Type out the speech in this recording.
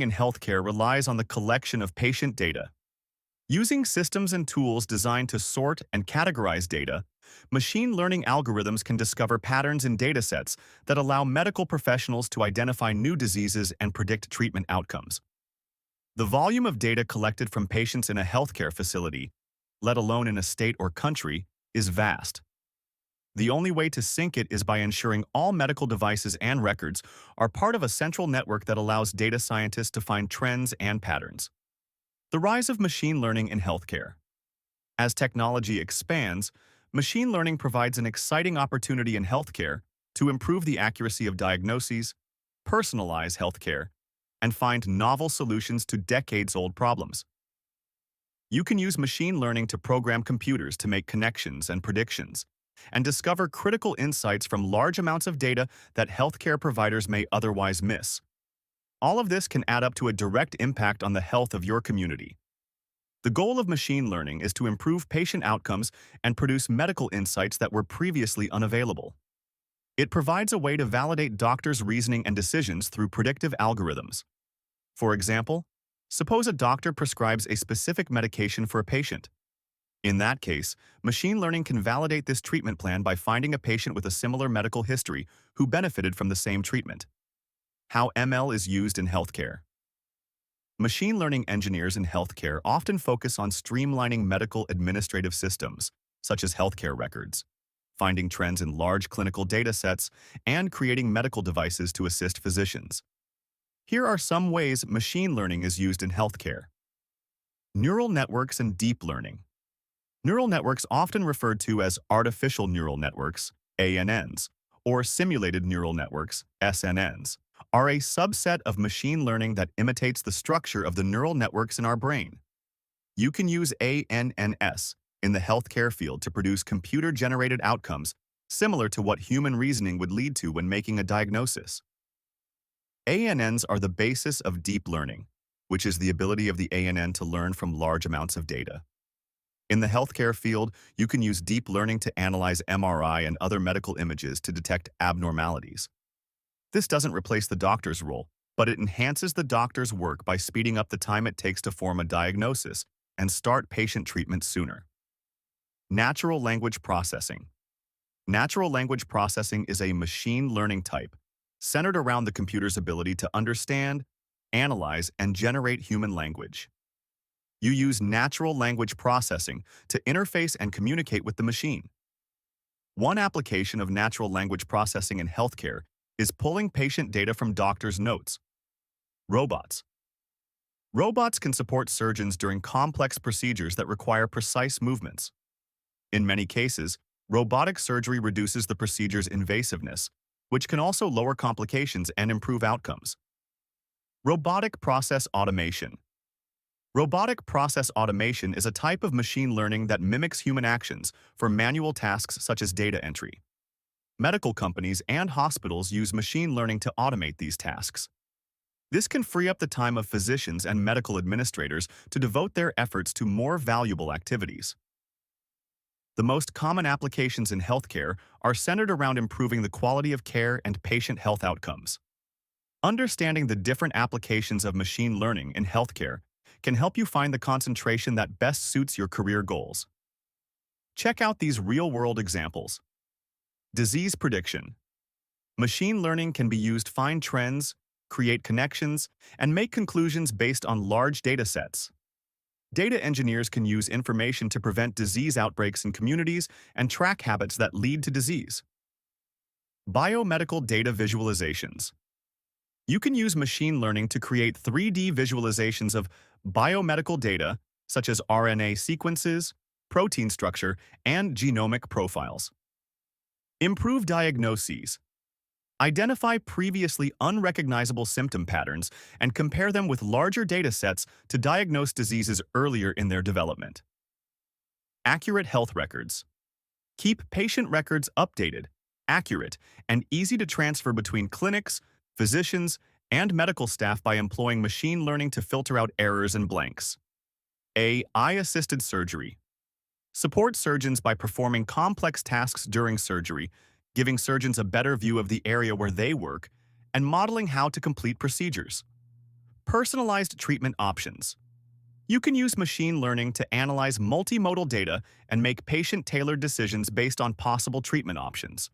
in healthcare relies on the collection of patient data. Using systems and tools designed to sort and categorize data, machine learning algorithms can discover patterns in datasets that allow medical professionals to identify new diseases and predict treatment outcomes. The volume of data collected from patients in a healthcare facility, let alone in a state or country, is vast. The only way to sync it is by ensuring all medical devices and records are part of a central network that allows data scientists to find trends and patterns. The rise of machine learning in healthcare. As technology expands, machine learning provides an exciting opportunity in healthcare to improve the accuracy of diagnoses, personalize healthcare, and find novel solutions to decades-old problems. You can use machine learning to program computers to make connections and predictions, and discover critical insights from large amounts of data that healthcare providers may otherwise miss. All of this can add up to a direct impact on the health of your community. The goal of machine learning is to improve patient outcomes and produce medical insights that were previously unavailable. It provides a way to validate doctors' reasoning and decisions through predictive algorithms. For example, suppose a doctor prescribes a specific medication for a patient. In that case, machine learning can validate this treatment plan by finding a patient with a similar medical history who benefited from the same treatment. How ML is used in healthcare. Machine learning engineers in healthcare often focus on streamlining medical administrative systems, such as healthcare records, finding trends in large clinical data sets, and creating medical devices to assist physicians. Here are some ways machine learning is used in healthcare. Neural networks and deep learning. Neural networks, often referred to as artificial neural networks, ANNs, or simulated neural networks, SNNs, are a subset of machine learning that imitates the structure of the neural networks in our brain. You can use ANNs in the healthcare field to produce computer-generated outcomes similar to what human reasoning would lead to when making a diagnosis. ANNs are the basis of deep learning, which is the ability of the ANN to learn from large amounts of data. In the healthcare field, you can use deep learning to analyze MRI and other medical images to detect abnormalities. This doesn't replace the doctor's role, but it enhances the doctor's work by speeding up the time it takes to form a diagnosis and start patient treatment sooner. Natural language processing. Natural language processing is a machine learning type centered around the computer's ability to understand, analyze, and generate human language. You use natural language processing to interface and communicate with the machine. One application of natural language processing in healthcare is pulling patient data from doctors' notes. Robots. Robots can support surgeons during complex procedures that require precise movements. In many cases, robotic surgery reduces the procedure's invasiveness, which can also lower complications and improve outcomes. Robotic process automation. Robotic process automation is a type of machine learning that mimics human actions for manual tasks such as data entry. Medical companies and hospitals use machine learning to automate these tasks. This can free up the time of physicians and medical administrators to devote their efforts to more valuable activities. The most common applications in healthcare are centered around improving the quality of care and patient health outcomes. Understanding the different applications of machine learning in healthcare can help you find the concentration that best suits your career goals. Check out these real-world examples. Disease prediction. Machine learning can be used to find trends, create connections, and make conclusions based on large data sets. Data engineers can use information to prevent disease outbreaks in communities and track habits that lead to disease. Biomedical data visualizations. You can use machine learning to create 3D visualizations of biomedical data, such as RNA sequences, protein structure, and genomic profiles. Improve diagnoses. Identify previously unrecognizable symptom patterns and compare them with larger data sets to diagnose diseases earlier in their development. Accurate health records. Keep patient records updated, accurate, and easy to transfer between clinics, physicians, and medical staff by employing machine learning to filter out errors and blanks. AI-assisted surgery. Support surgeons by performing complex tasks during surgery, giving surgeons a better view of the area where they work, and modeling how to complete procedures. Personalized treatment options. You can use machine learning to analyze multimodal data and make patient-tailored decisions based on possible treatment options.